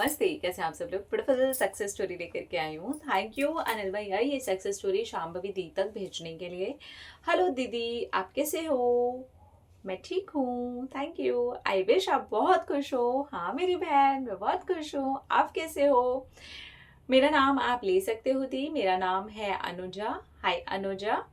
नमस्ते, कैसे हैं आप सब लोग। ब्यूटीफुल सक्सेस स्टोरी लेकर के आई हूँ। थैंक यू अनिल भैया ये सक्सेस स्टोरी शाम्भवी दी तक भेजने के लिए। हेलो दीदी, आप कैसे हो? मैं ठीक हूँ, थैंक यू। आई विश आप बहुत खुश हो। हाँ मेरी बहन, मैं बहुत खुश हूँ। आप कैसे हो? मेरा नाम आप ले सकते हो दी, मेरा नाम है अनुजा। हाय अनुजा।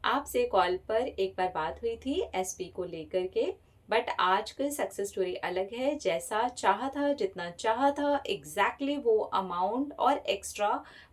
आपसे कॉल पर एक बार बात हुई थी एसपी को लेकर के, बट आज की सक्सेस स्टोरी अलग है। जैसा चाहा था, जितना चाहा था, एग्जैक्टली वो अमाउंट और एक्स्ट्रा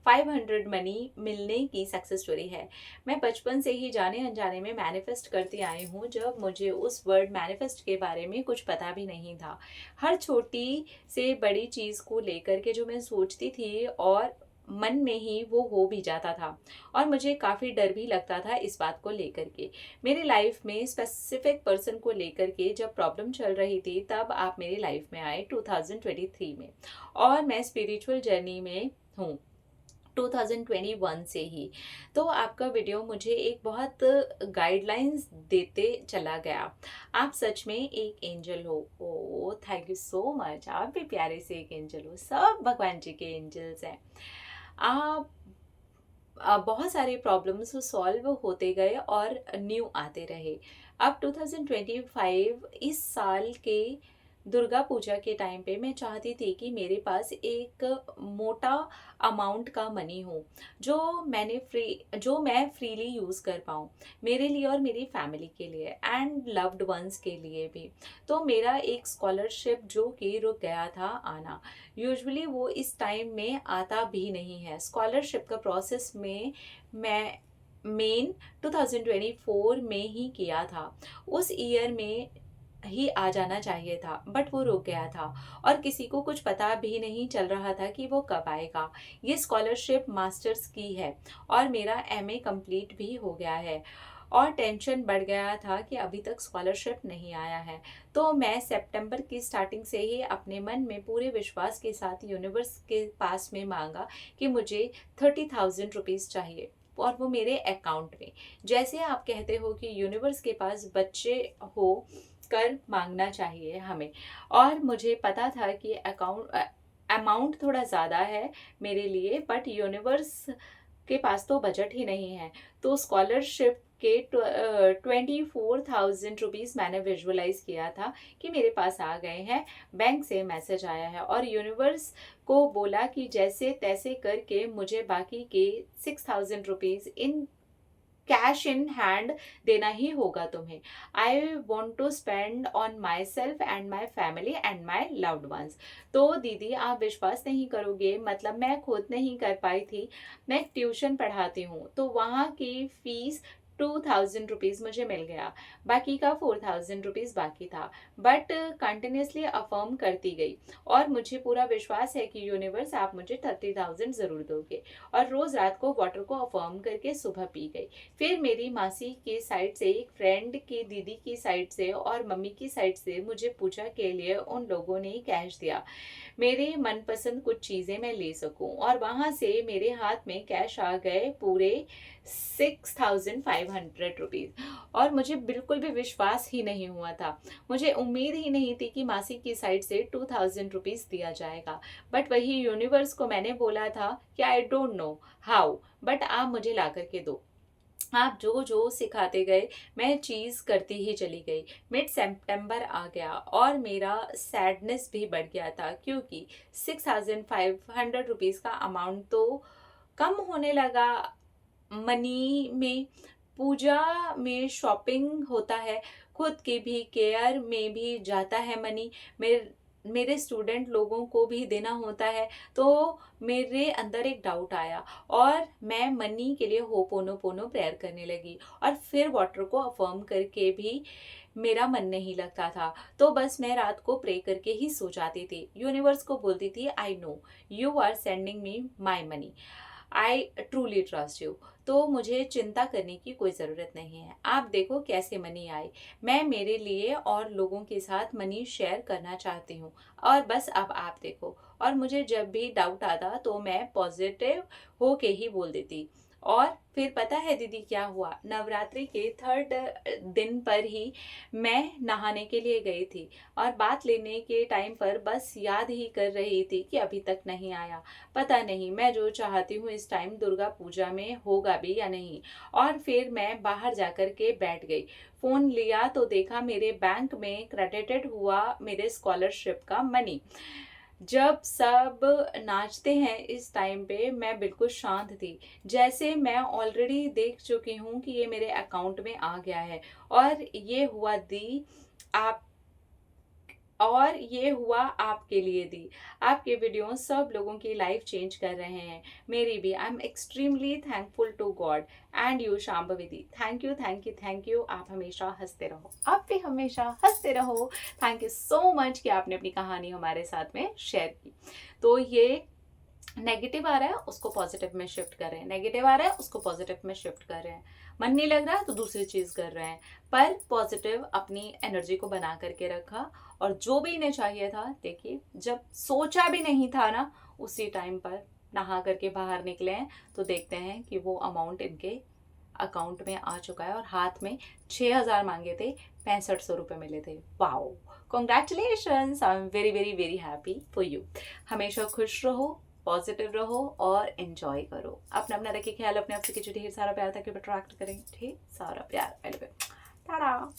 500 मनी मिलने की सक्सेस स्टोरी है। मैं बचपन से ही जाने अनजाने में मैनिफेस्ट करती आई हूँ, जब मुझे उस वर्ड मैनिफेस्ट के बारे में कुछ पता भी नहीं था। हर छोटी से बड़ी चीज़ को लेकर के जो मैं सोचती थी और मन में ही वो हो भी जाता था, और मुझे काफ़ी डर भी लगता था इस बात को लेकर के। मेरी लाइफ में स्पेसिफिक पर्सन को लेकर के जब प्रॉब्लम चल रही थी, तब आप मेरी लाइफ में आए 2023 में, और मैं स्पिरिचुअल जर्नी में हूँ 2021 से ही। तो आपका वीडियो मुझे एक बहुत गाइडलाइंस देते चला गया। आप सच में एक एंजल हो। ओ थैंक यू सो मच। आप भी प्यारे से एक एंजल हो। सब भगवान जी के एंजल्स हैं। आप बहुत सारे प्रॉब्लम्स सॉल्व होते गए और न्यू आते रहे। अब 2025 इस साल के दुर्गा पूजा के टाइम पे मैं चाहती थी कि मेरे पास एक मोटा अमाउंट का मनी हो, जो मैं फ्रीली यूज़ कर पाऊँ, मेरे लिए और मेरी फैमिली के लिए एंड लव्ड वंस के लिए भी। तो मेरा एक स्कॉलरशिप जो कि रुक गया था आना, यूजुअली वो इस टाइम में आता भी नहीं है। स्कॉलरशिप का प्रोसेस में मैं मेन 2024 में ही किया था। उस ईयर में ही आ जाना चाहिए था, बट वो रुक गया था, और किसी को कुछ पता भी नहीं चल रहा था कि वो कब आएगा। ये स्कॉलरशिप मास्टर्स की है और मेरा एमए कंप्लीट भी हो गया है, और टेंशन बढ़ गया था कि अभी तक स्कॉलरशिप नहीं आया है। तो मैं सितंबर की स्टार्टिंग से ही अपने मन में पूरे विश्वास के साथ यूनिवर्स के पास में मांगा कि मुझे 30,000 रुपीज़ चाहिए, और वो मेरे अकाउंट में। जैसे आप कहते हो कि यूनिवर्स के पास बच्चे हो कर मांगना चाहिए हमें, और मुझे पता था कि अमाउंट थोड़ा ज़्यादा है मेरे लिए, बट यूनिवर्स के पास तो बजट ही नहीं है। तो स्कॉलरशिप के 24,000 रुपीज़ मैंने विजुअलाइज किया था कि मेरे पास आ गए हैं। बैंक से मैसेज आया है और यूनिवर्स को बोला कि जैसे तैसे करके मुझे बाकी के 6,000 rupees in cash in hand देना ही होगा तुम्हें। I want to spend on myself and my family and my loved ones. तो दीदी आप विश्वास नहीं करोगे, मतलब मैं खुद नहीं कर पाई थी। मैं ट्यूशन पढ़ाती हूँ, तो वहाँ की फीस 2,000 रुपीज़ मुझे मिल गया, बाकी का 4,000 रुपीज़ बाकी था। बट कंटिन्यूसली अफर्म करती गई, और मुझे पूरा विश्वास है कि यूनिवर्स आप मुझे 30,000 ज़रूर दोगे। और रोज़ रात को वाटर को अफर्म करके सुबह पी गई। फिर मेरी मासी की साइड से, एक फ्रेंड की दीदी की साइड से और मम्मी की साइड से मुझे पूजा के लिए उन लोगों ने कैश दिया, मेरे मनपसंद कुछ चीज़ें मैं ले सकूं, और वहाँ से मेरे हाथ में कैश आ गए पूरे 6,500 रुपीज़। और मुझे बिल्कुल भी विश्वास ही नहीं हुआ था। मुझे उम्मीद ही नहीं थी कि मासी की साइड से 2,000 रुपीज़ दिया जाएगा। बट वही यूनिवर्स को मैंने बोला था कि I don't know how, but आप मुझे ला करके दो। आप जो जो सिखाते गए मैं चीज़ करती ही चली गई। मिड सितंबर आ गया और मेरा सैडनेस भी बढ़ गया था, क्योंकि 6,500 रुपीज़ का अमाउंट तो कम होने लगा मनी में। पूजा में शॉपिंग होता है, खुद की भी केयर में भी जाता है मनी, मेरे मेरे स्टूडेंट लोगों को भी देना होता है। तो मेरे अंदर एक डाउट आया, और मैं मनी के लिए होपोनो पोनो प्रेयर करने लगी, और फिर वाटर को अफर्म करके भी मेरा मन नहीं लगता था। तो बस मैं रात को प्रे करके ही सो जाती थी। यूनिवर्स को बोलती थी I know you are sending me my money, I truly trust you. तो मुझे चिंता करने की कोई ज़रूरत नहीं है। आप देखो कैसे मनी आई। मैं मेरे लिए और लोगों के साथ मनी शेयर करना चाहती हूँ, और बस अब आप देखो। और मुझे जब भी डाउट आता तो मैं पॉजिटिव हो के ही बोल देती, और फिर पता है दीदी क्या हुआ, नवरात्रि के थर्ड दिन पर ही मैं नहाने के लिए गई थी और बात लेने के टाइम पर बस याद ही कर रही थी कि अभी तक नहीं आया। पता नहीं मैं जो चाहती हूँ इस टाइम दुर्गा पूजा में होगा भी या नहीं। और फिर मैं बाहर जाकर के बैठ गई, फ़ोन लिया तो देखा मेरे बैंक में क्रेडिटेड हुआ मेरे स्कॉलरशिप का मनी। जब सब नाचते हैं इस टाइम पे मैं बिल्कुल शांत थी, जैसे मैं ऑलरेडी देख चुकी हूँ कि ये मेरे अकाउंट में आ गया है। और ये हुआ दी आप और ये हुआ आपके लिए दी। आपके वीडियो सब लोगों की लाइफ चेंज कर रहे हैं, मेरी भी। I am extremely thankful to God and you Shambhavi di. Thank you thank you thank you. आप हमेशा हंसते रहो, आप भी हमेशा हंसते रहो। थैंक यू सो मच कि आपने अपनी कहानी हमारे साथ में शेयर की। तो ये नेगेटिव आ रहा है उसको पॉजिटिव में शिफ्ट कर रहे हैं, नेगेटिव आ रहा है उसको पॉजिटिव में शिफ्ट कर रहे हैं। मन नहीं लग रहा है तो दूसरी चीज कर रहे हैं, पर पॉजिटिव अपनी एनर्जी को बना करके रखा। और जो भी इन्हें चाहिए था, देखिए जब सोचा भी नहीं था ना, उसी टाइम पर नहा करके बाहर निकले हैं तो देखते हैं कि वो अमाउंट इनके अकाउंट में आ चुका है। और हाथ में 6,000 मांगे थे, 6500 रुपये मिले थे। Wow, congratulations, I am very very very happy for you. हमेशा खुश रहो, पॉजिटिव रहो और एंजॉय करो। अपना अपना रखिए ख्याल, अपने आप से ढेर सारा प्यार ताकि अट्रैक्ट करें ढेर सारा प्यार। टाटा।